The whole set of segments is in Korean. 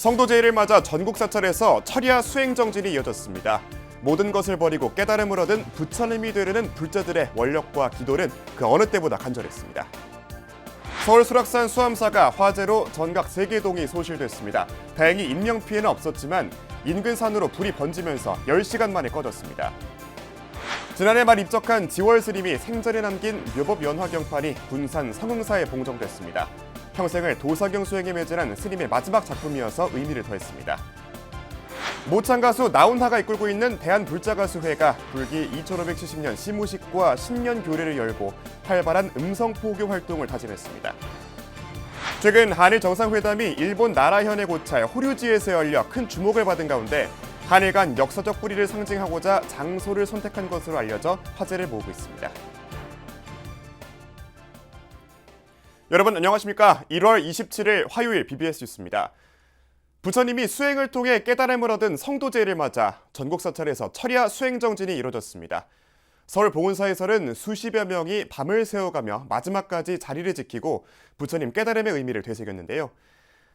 성도제일을 맞아 전국 사찰에서 철야 수행 정진이 이어졌습니다. 모든 것을 버리고 깨달음을 얻은 부처님이 되려는 불자들의 원력과 기도는 그 어느 때보다 간절했습니다. 서울 수락산 수암사가 화재로 전각 3개 동이 소실됐습니다. 다행히 인명피해는 없었지만 인근 산으로 불이 번지면서 10시간 만에 꺼졌습니다. 지난해 말 입적한 지월 스님이 생전에 남긴 묘법 연화경판이 군산 성흥사에 봉정됐습니다. 평생을 도사경 수행에 매진한 스님의 마지막 작품이어서 의미를 더했습니다. 모창 가수 나훈아가 이끌고 있는 대한불자가수회가 불기 2570년 시무식과 신년 교례를 열고 활발한 음성포교 활동을 다짐했습니다. 최근 한일 정상회담이 일본 나라현의 고찰 호류지에서 열려 큰 주목을 받은 가운데 한일 간 역사적 뿌리를 상징하고자 장소를 선택한 것으로 알려져 화제를 모으고 있습니다. 여러분 안녕하십니까? 1월 27일 화요일 BBS 뉴스입니다. 부처님이 수행을 통해 깨달음을 얻은 성도제일을 맞아 전국 사찰에서 철야 수행 정진이 이뤄졌습니다. 서울 봉은사에서는 수십여 명이 밤을 새워가며 마지막까지 자리를 지키고 부처님 깨달음의 의미를 되새겼는데요.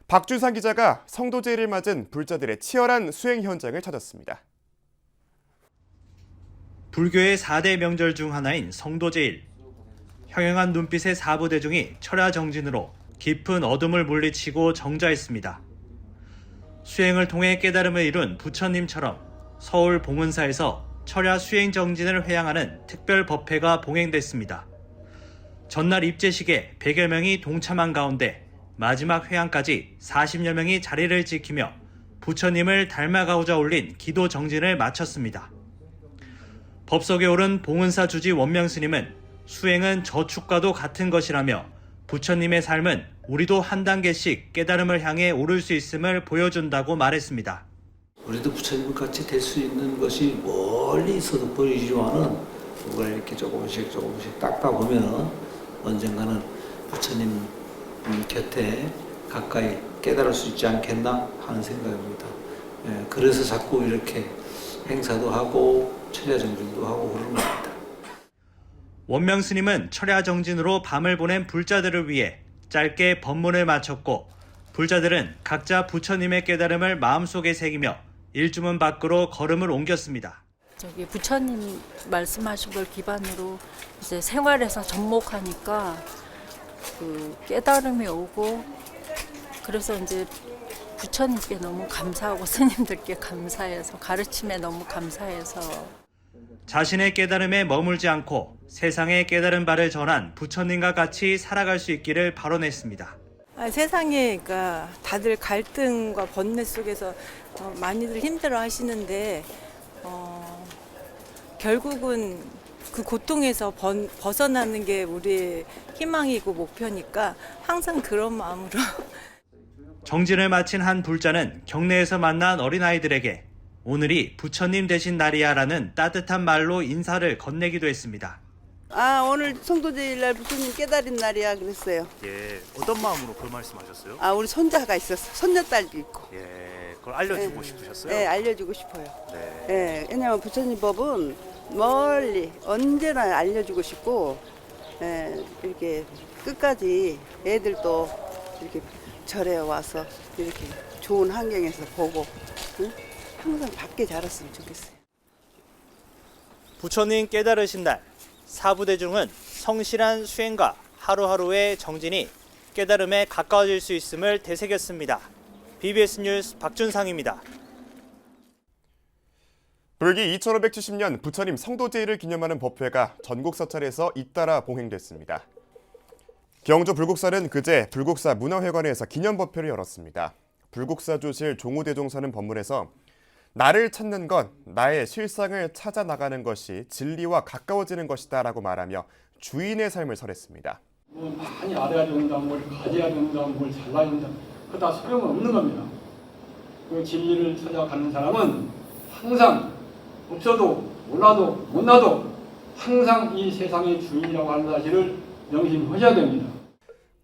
박준상 기자가 성도제일을 맞은 불자들의 치열한 수행 현장을 찾았습니다. 불교의 4대 명절 중 하나인 성도제일. 형형한 눈빛의 사부대중이 철야 정진으로 깊은 어둠을 물리치고 정자했습니다. 수행을 통해 깨달음을 이룬 부처님처럼 서울 봉은사에서 철야 수행 정진을 회양하는 특별 법회가 봉행됐습니다. 전날 입제식에 100여 명이 동참한 가운데 마지막 회양까지 40여 명이 자리를 지키며 부처님을 닮아가고자 올린 기도 정진을 마쳤습니다. 법석에 오른 봉은사 주지 원명스님은 수행은 저축과도 같은 것이라며 부처님의 삶은 우리도 한 단계씩 깨달음을 향해 오를 수 있음을 보여준다고 말했습니다. 우리도 부처님 같이 될 수 있는 것이 멀리 있어도 보이지만은 그걸 이렇게 조금씩 닦다 보면 언젠가는 부처님 곁에 가까이 깨달을 수 있지 않겠나 하는 생각입니다. 그래서 자꾸 이렇게 행사도 하고 철야 정진도 하고 그러는 겁니다. 원명 스님은 철야 정진으로 밤을 보낸 불자들을 위해 짧게 법문을 마쳤고 불자들은 각자 부처님의 깨달음을 마음속에 새기며 일주문 밖으로 걸음을 옮겼습니다. 부처님 말씀하신 걸 기반으로 이제 생활에서 접목하니까 그 깨달음이 오고 그래서 이제 부처님께 너무 감사하고 스님들께 감사해서 가르침에 너무 감사해서 자신의 깨달음에 머물지 않고 세상에 깨달은 바를 전한 부처님과 같이 살아갈 수 있기를 발언했습니다. 세상에 그러니까 다들 갈등과 번뇌 속에서 많이들 힘들어 하시는데 결국은 그 고통에서 벗어나는 게 우리의 희망이고 목표니까 항상 그런 마음으로 정진을 마친 한 불자는 경내에서 만난 어린아이들에게 오늘이 부처님 되신 날이야라는 따뜻한 말로 인사를 건네기도 했습니다. 오늘 성도제일날 부처님 깨달은 날이야 그랬어요. 예, 어떤 마음으로 그 말씀하셨어요? 우리 손자가 있었어. 손녀딸도 있고. 예, 그걸 알려주고 싶으셨어요? 네, 알려주고 싶어요. 네. 네, 왜냐면 부처님 법은 멀리 언제나 알려주고 싶고, 이렇게 끝까지 애들도 이렇게 절에 와서 이렇게 좋은 환경에서 보고, 응? 항상 밖에 자랐으면 좋겠어요. 부처님 깨달으신 날, 사부대중은 성실한 수행과 하루하루의 정진이 깨달음에 가까워질 수 있음을 되새겼습니다. BBS 뉴스 박준상입니다. 불기 2570년 부처님 성도제일을 기념하는 법회가 전국 사찰에서 잇따라 봉행됐습니다. 경주 불국사는 그제 불국사 문화회관에서 기념법회를 열었습니다. 불국사 주실 종우대종사는 법문에서 나를 찾는 건 나의 실상을 찾아 나가는 것이 진리와 가까워지는 것이다 라고 말하며 주인의 삶을 설했습니다. 많이 알아야 된다, 뭘 가져야 된다, 뭘 잘라야 된다. 그다 소용은 없는 겁니다. 그 진리를 찾아가는 사람은 항상 없어도 몰라도 못나도 항상 이 세상의 주인이라고 하는 사실을 명심하셔야 됩니다.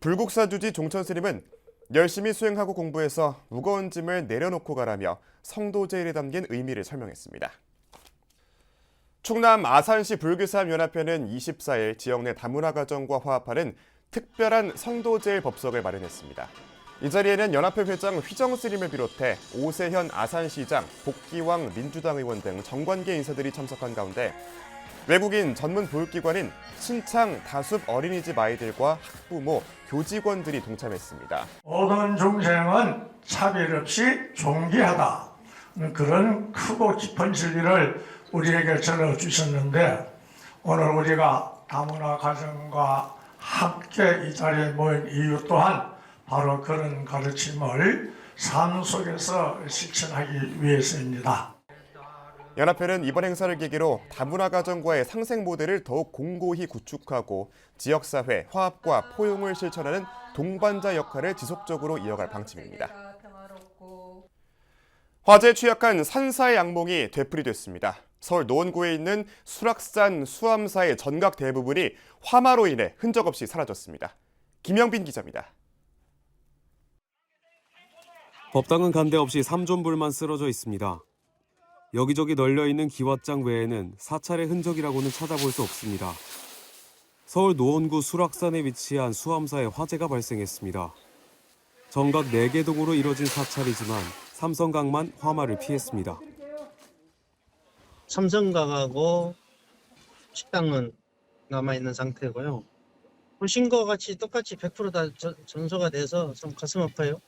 불국사 주지 종천스님은 열심히 수행하고 공부해서 무거운 짐을 내려놓고 가라며 성도제일에 담긴 의미를 설명했습니다. 충남 아산시 불교사연합회는 24일 지역 내 다문화 가정과 화합하는 특별한 성도제일 법석을 마련했습니다. 이 자리에는 연합회 회장 휘정 스님을 비롯해 오세현 아산시장, 복기왕 민주당 의원 등 정관계 인사들이 참석한 가운데 외국인 전문 보육기관인 신창 다숲 어린이집 아이들과 학부모, 교직원들이 동참했습니다. 모든 중생은 차별 없이 존귀하다. 그런 크고 깊은 진리를 우리에게 전해주셨는데 오늘 우리가 다문화 가정과 함께 이 자리에 모인 이유 또한 바로 그런 가르침을 삶 속에서 실천하기 위해서입니다. 연합회는 이번 행사를 계기로 다문화 가정과의 상생 모델을 더욱 공고히 구축하고 지역사회 화합과 포용을 실천하는 동반자 역할을 지속적으로 이어갈 방침입니다. 화재에 취약한 산사의 악몽이 되풀이됐습니다. 서울 노원구에 있는 수락산 수암사의 전각 대부분이 화마로 인해 흔적 없이 사라졌습니다. 김영빈 기자입니다. 법당은 간데 없이 3존불만 쓰러져 있습니다. 여기저기 널려있는 기왓장 외에는 사찰의 흔적이라고는 찾아볼 수 없습니다. 서울 노원구 수락산에 위치한 수암사에 화재가 발생했습니다. 정각 4개 동으로 이뤄진 사찰이지만 삼성각만 화마를 피했습니다. 삼성각하고 식당은 남아있는 상태고요. 보신 것 같이 똑같이 100% 다 전소가 돼서 좀 가슴 아파요.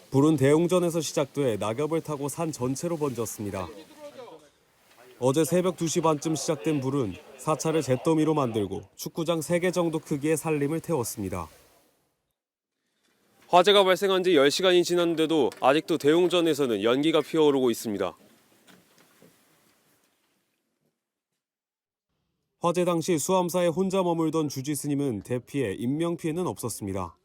불은 대웅전에서 시작돼 낙엽을 타고 산 전체로 번졌습니다. 어제 새벽 2시 반쯤 시작된 불은 사찰을 잿더미로 만들고 축구장 3개 정도 크기의 산림을 태웠습니다. 화재가 발생한 지 10시간이 지났는데도 아직도 대웅전에서는 연기가 피어오르고 있습니다. 화재 당시 수암사에 혼자 머물던 주지 스님은 대피해 인명피해는 없었습니다.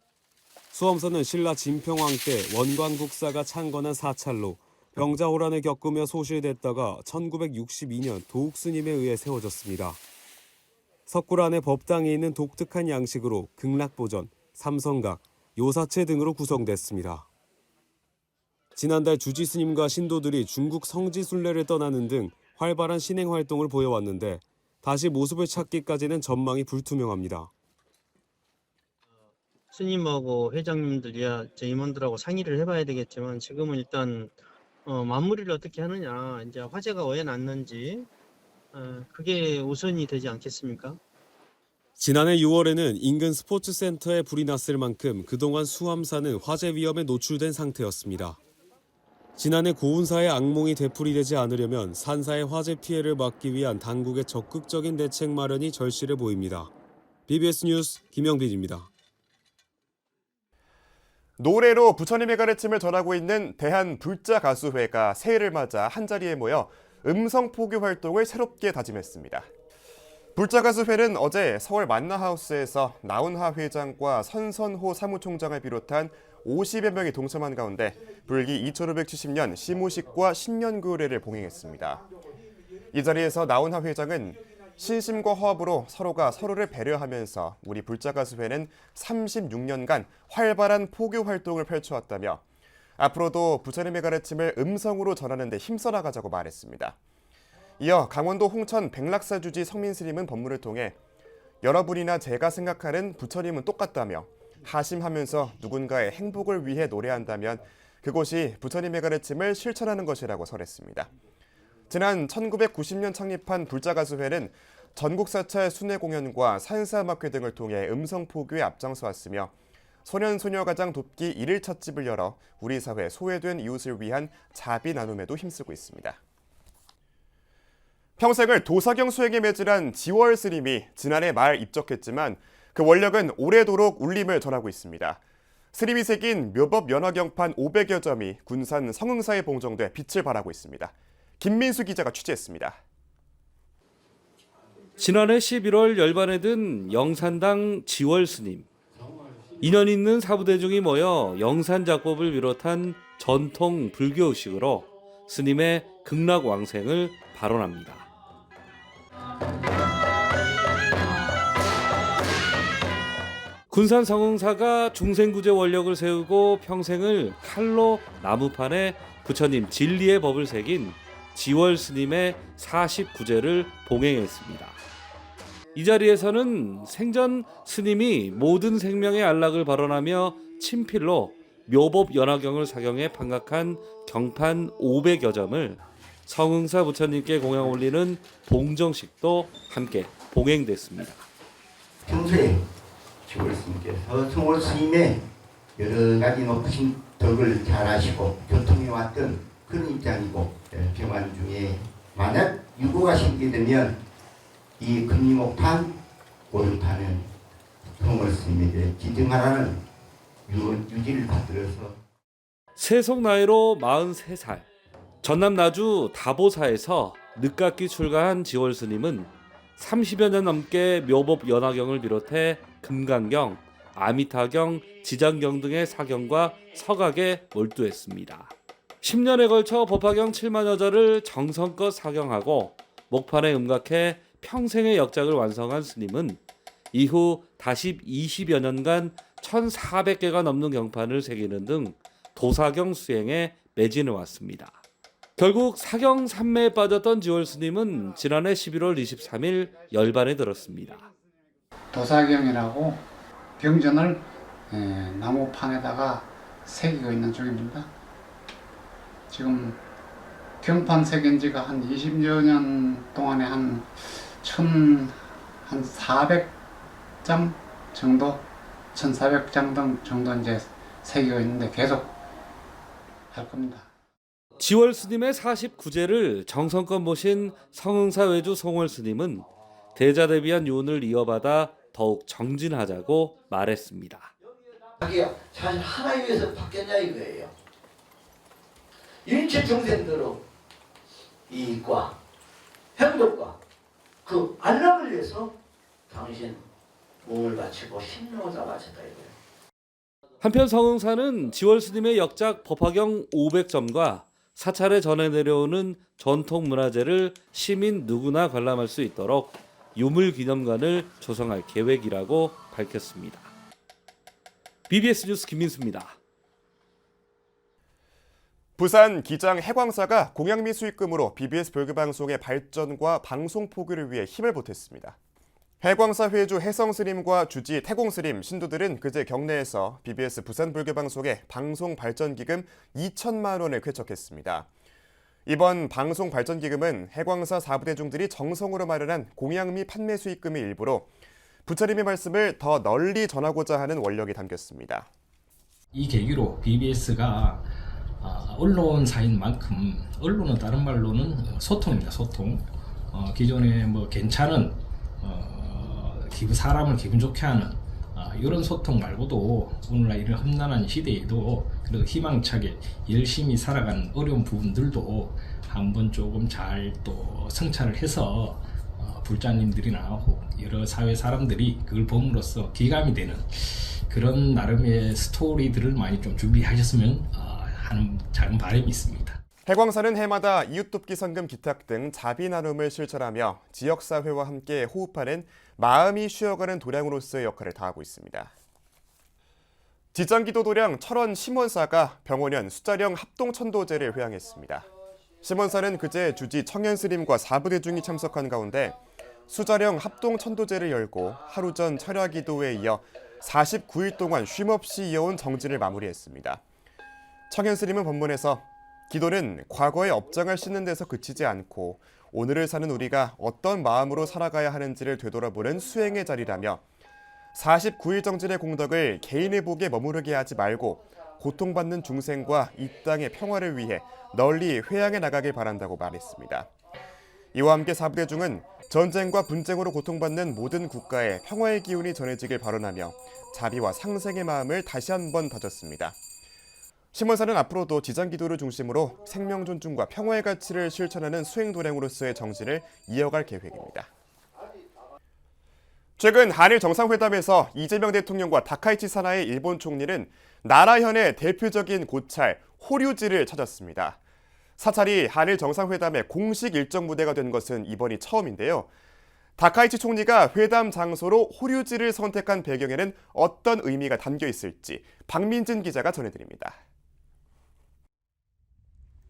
수암사는 신라 진평왕 때 원광국사가 창건한 사찰로 병자호란을 겪으며 소실됐다가 1962년 도욱 스님에 의해 세워졌습니다. 석굴 안에 법당이 있는 독특한 양식으로 극락보전, 삼성각, 요사체 등으로 구성됐습니다. 지난달 주지 스님과 신도들이 중국 성지순례를 떠나는 등 활발한 신행 활동을 보여왔는데 다시 모습을 찾기까지는 전망이 불투명합니다. 스님하고 회장님들이야 제 임원들하고 상의를 해봐야 되겠지만 지금은 일단 마무리를 어떻게 하느냐, 이제 화재가 왜 났는지 그게 우선이 되지 않겠습니까? 지난해 6월에는 인근 스포츠센터에 불이 났을 만큼 그동안 수암사는 화재 위험에 노출된 상태였습니다. 지난해 고운사의 악몽이 되풀이되지 않으려면 산사의 화재 피해를 막기 위한 당국의 적극적인 대책 마련이 절실해 보입니다. BBS 뉴스 김영빈입니다. 노래로 부처님의 가르침을 전하고 있는 대한불자가수회가 새해를 맞아 한자리에 모여 음성포교 활동을 새롭게 다짐했습니다. 불자가수회는 어제 서울 만나하우스에서 나운하 회장과 선선호 사무총장을 비롯한 50여 명이 동참한 가운데 불기 2570년 시무식과 신년교례를 봉행했습니다. 이 자리에서 나운하 회장은 신심과 화합으로 서로가 서로를 배려하면서 우리 불자가수회는 36년간 활발한 포교 활동을 펼쳐왔다며 앞으로도 부처님의 가르침을 음성으로 전하는 데 힘써 나가자고 말했습니다. 이어 강원도 홍천 백락사주지 성민스님은 법문을 통해 여러분이나 제가 생각하는 부처님은 똑같다며 하심하면서 누군가의 행복을 위해 노래한다면 그것이 부처님의 가르침을 실천하는 것이라고 설했습니다. 지난 1990년 창립한 불자가수회는 전국사찰 순회 공연과 산사음악회 등을 통해 음성포교에 앞장서 왔으며 소년소녀가장 돕기 1일차 집을 열어 우리 사회 소외된 이웃을 위한 자비 나눔에도 힘쓰고 있습니다. 평생을 도사경 수행에 매진한 지월 스님이 지난해 말 입적했지만 그 원력은 오래도록 울림을 전하고 있습니다. 스님이 새긴 묘법 연화경판 500여 점이 군산 성흥사에 봉정돼 빛을 발하고 있습니다. 김민수 기자가 취재했습니다. 지난해 11월 열반에 든 영산당 지월 스님. 인연 있는 사부대중이 모여 영산작법을 비롯한 전통 불교의식으로 스님의 극락왕생을 발언합니다. 군산 성흥사가 중생구제 원력을 세우고 평생을 칼로 나무판에 부처님 진리의 법을 새긴 지월 스님의 49제를 봉행했습니다. 이 자리에서는 생전 스님이 모든 생명의 안락을 발언하며 친필로 묘법 연화경을 사경해 판각한 경판 500여 점을 성흥사 부처님께 공양 올리는 봉정식도 함께 봉행됐습니다. 평소에 지월 스님께서 성월 스님의 여러 가지 높으신 덕을 잘 아시고 교통해 왔던 그런 입장이고, 병환 중에 만약 유고가 생기게 되면 이 금리목판, 오른판은 성월 스님에게 기증하라는 유지를 받들어서 세속 나이로 43살, 전남 나주 다보사에서 늦깎이 출가한 지월 스님은 30여 년 넘게 묘법 연화경을 비롯해 금강경, 아미타경, 지장경 등의 사경과 서각에 몰두했습니다. 10년에 걸쳐 법화경 7만여 절을 정성껏 사경하고 목판에 음각해 평생의 역작을 완성한 스님은 이후 다시 20여 년간 1,400개가 넘는 경판을 새기는 등 도사경 수행에 매진해 왔습니다. 결국 사경 산매에 빠졌던 지월 스님은 지난해 11월 23일 열반에 들었습니다. 도사경이라고 경전을 나무판에다가 새기고 있는 중입니다. 지금 경판 새긴 지가 한 20여 년 동안에 한 400장 정도, 1400장 정도 이제 새기고 있는데 계속 할 겁니다. 지월 스님의 49제를 정성껏 모신 성흥사 외주 송월 스님은 대자대비한 요운을 이어받아 더욱 정진하자고 말했습니다. 자기가 사실 하나 위해서 바뀌었냐 이거예요. 일체众生들의 이익과 행복과 그 안락을 위해서 당신 몸을 바치고 심령을 다 바쳤다 이거예요. 한편 성흥사는 지월 스님의 역작 법화경 500점과 사찰에 전해 내려오는 전통 문화재를 시민 누구나 관람할 수 있도록 유물기념관을 조성할 계획이라고 밝혔습니다. BBS 뉴스 김민수입니다. 부산 기장 해광사가 공양미 수익금으로 BBS 불교방송의 발전과 방송 포교를 위해 힘을 보탰습니다. 해광사 회주 해성스님과 주지 태공스님 신도들은 그제 경내에서 BBS 부산 불교방송의 방송 발전기금 2천만 원을 쾌척했습니다. 이번 방송 발전기금은 해광사 4부대중들이 정성으로 마련한 공양미 판매 수익금의 일부로 부처님의 말씀을 더 널리 전하고자 하는 원력이 담겼습니다. 이 계기로 BBS가 언론사인 만큼 언론은 다른 말로는 소통입니다. 소통. 기존에 뭐 괜찮은 사람을 기분 좋게 하는 이런 소통 말고도 오늘날 이런 험난한 시대에도 그래도 희망차게 열심히 살아가는 어려운 부분들도 한번 조금 잘 또 성찰을 해서 불자님들이나 여러 사회 사람들이 그걸 봄으로써 기감이 되는 그런 나름의 스토리들을 많이 좀 준비하셨으면 하는 작은 바람이 있습니다. 해광사는 해마다 이웃돕기 성금 기탁 등 자비 나눔을 실천하며 지역사회와 함께 호흡하는 마음이 쉬어가는 도량으로서의 역할을 다하고 있습니다. 지장기도 도량 철원 심원사가 병원연 수자령 합동천도제를 회항했습니다. 심원사는 그제 주지 청현스님과 4부대중이 참석한 가운데 수자령 합동천도제를 열고 하루 전 철야기도에 이어 49일 동안 쉼없이 이어온 정진을 마무리했습니다. 청현스님은 본문에서 기도는 과거의 업장을 씻는 데서 그치지 않고 오늘을 사는 우리가 어떤 마음으로 살아가야 하는지를 되돌아보는 수행의 자리라며 49일 정진의 공덕을 개인의 복에 머무르게 하지 말고 고통받는 중생과 이 땅의 평화를 위해 널리 회양해 나가길 바란다고 말했습니다. 이와 함께 4부대중은 전쟁과 분쟁으로 고통받는 모든 국가에 평화의 기운이 전해지길 발언하며 자비와 상생의 마음을 다시 한번 다졌습니다. 심원사는 앞으로도 지장기도를 중심으로 생명 존중과 평화의 가치를 실천하는 수행도량으로서의 정진을 이어갈 계획입니다. 최근 한일 정상회담에서 이재명 대통령과 다카이치 사나이 일본 총리는 나라현의 대표적인 고찰 호류지를 찾았습니다. 사찰이 한일 정상회담의 공식 일정 무대가 된 것은 이번이 처음인데요. 다카이치 총리가 회담 장소로 호류지를 선택한 배경에는 어떤 의미가 담겨 있을지 박민진 기자가 전해드립니다.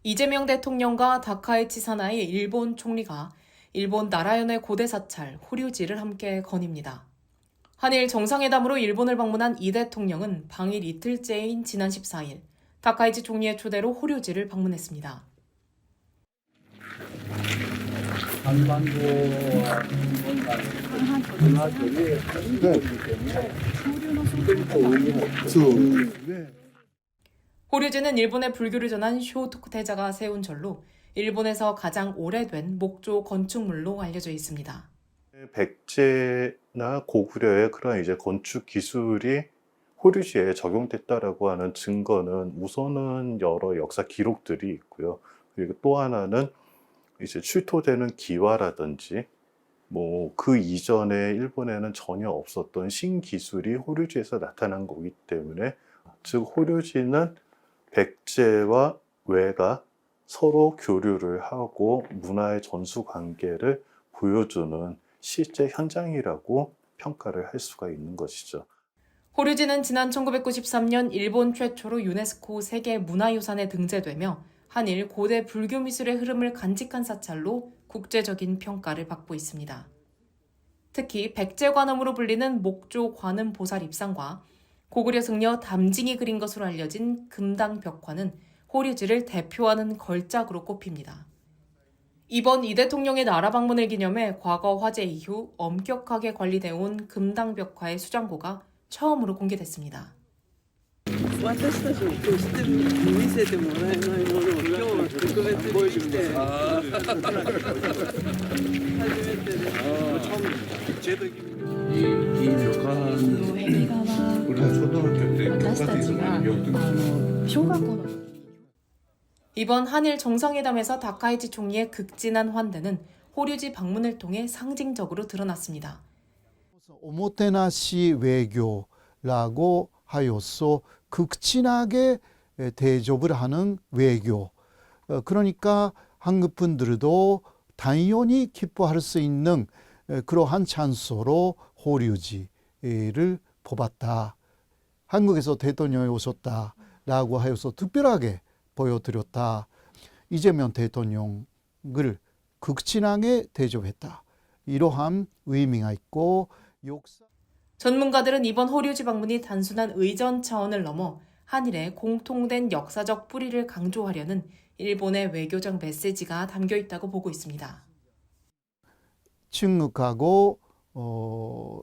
이재명 대통령과 다카이치 사나이 일본 총리가 일본 나라연의 고대 사찰 호류지를 함께 거닙니다. 한일 정상회담으로 일본을 방문한 이 대통령은 방일 이틀째인 지난 14일 다카이치 총리의 초대로 호류지를 방문했습니다. 호류지는 일본의 불교를 전한 쇼토쿠 태자가 세운 절로 일본에서 가장 오래된 목조 건축물로 알려져 있습니다. 백제나 고구려의 그런 이제 건축 기술이 호류지에 적용됐다라고 하는 증거는 우선은 여러 역사 기록들이 있고요. 그리고 또 하나는 이제 출토되는 기와라든지 뭐 그 이전에 일본에는 전혀 없었던 신기술이 호류지에서 나타난 거기 때문에 즉 호류지는 백제와 외가 서로 교류를 하고 문화의 전수 관계를 보여주는 실제 현장이라고 평가를 할 수가 있는 것이죠. 호류지는 지난 1993년 일본 최초로 유네스코 세계 문화유산에 등재되며 한일 고대 불교 미술의 흐름을 간직한 사찰로 국제적인 평가를 받고 있습니다. 특히 백제관음으로 불리는 목조 관음 보살 입상과 고구려 승려 담징이 그린 것으로 알려진 금당 벽화는 호류지를 대표하는 걸작으로 꼽힙니다. 이번 이 대통령의 나라 방문을 기념해 과거 화재 이후 엄격하게 관리되어 온 금당 벽화의 수장고가 처음으로 공개됐습니다. 이 벽화는 우리가 초등학교 때 교과서에서 많이 배웠던 이번 한일 정상회담에서 다카이치 총리의 극진한 환대는 호류지 방문을 통해 상징적으로 드러났습니다. 오모테나시 외교라고 하여서 극진하게 대접을 하는 외교. 그러니까 한국 분들도 당연히 기뻐할 수 있는 그러한 찬스로 호류지를 뽑았다. 한국에서 대통령이 오셨다라고 하여서 특별하게 보여드렸다. 이재명 대통령을 극진하게 대접했다. 이러한 의미가 있고 전문가들은 이번 호류지 방문이 단순한 의전 차원을 넘어 한일의 공통된 역사적 뿌리를 강조하려는 일본의 외교적 메시지가 담겨 있다고 보고 있습니다. 중국하고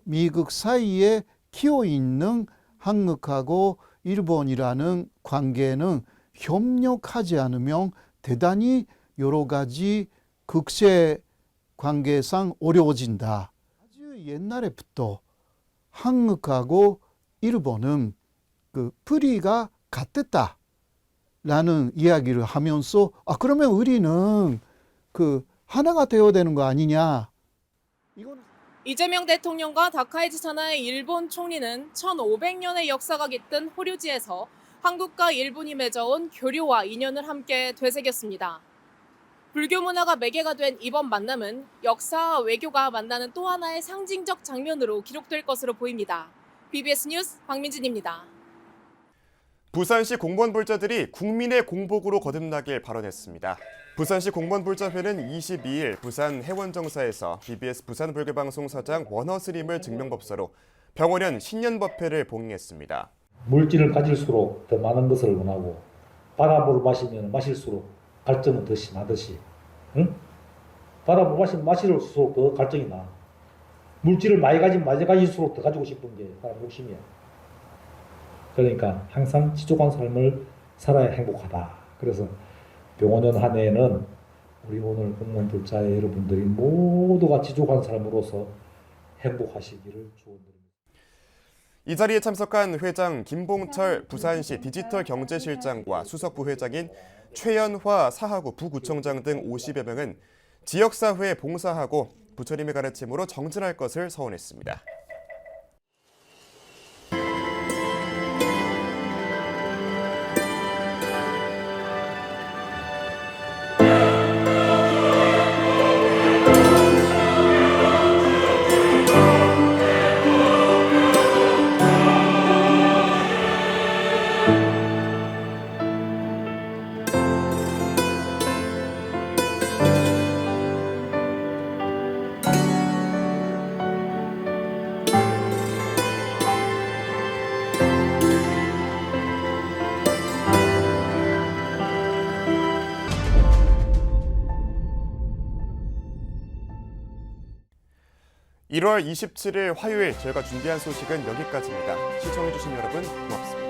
미국 사이에 끼어 있는 한국하고 일본이라는 관계는 협력하지 않으면 대단히 여러 가지 국제 관계상 어려워진다. 아주 옛날에부터 한국하고 일본은 그 뿌리가 같았다라는 이야기를 하면서 그러면 우리는 그 하나가 되어야 되는 거 아니냐. 이재명 대통령과 다카이치 산하의 일본 총리는 1500년의 역사가 깃든 호류지에서 한국과 일본이 맺어온 교류와 인연을 함께 되새겼습니다. 불교 문화가 매개가 된 이번 만남은 역사와 외교가 만나는 또 하나의 상징적 장면으로 기록될 것으로 보입니다. BBS 뉴스 박민진입니다. 부산시 공무원불자들이 국민의 공복으로 거듭나길 발언했습니다. 부산시 공무원불자회는 22일 부산 해원정사에서 BBS 부산불교방송 사장 원허스님을 증명법사로 병원연 신년법회를 봉행했습니다. 물질을 가질수록 더 많은 것을 원하고 바닷물을 마시면 마실수록 갈증은 더 심하듯이 바닷물 마시면 마실수록 더 갈증이 나. 물질을 많이 가질수록 더 가지고 싶은 게 사람 욕심이야. 그러니까 항상 지족한 삶을 살아야 행복하다. 그래서 병원연 한 해에는 우리 오늘 공무원불자의 여러분들이 모두가 지족한 삶으로서 행복하시기를 축원드립니다. 이 자리에 참석한 회장 김봉철 부산시 디지털경제실장과 수석부회장인 최연화 사하구 부구청장 등 50여 명은 지역사회에 봉사하고 부처님의 가르침으로 정진할 것을 서원했습니다. 1월 27일 화요일 저희가 준비한 소식은 여기까지입니다. 시청해주신 여러분 고맙습니다.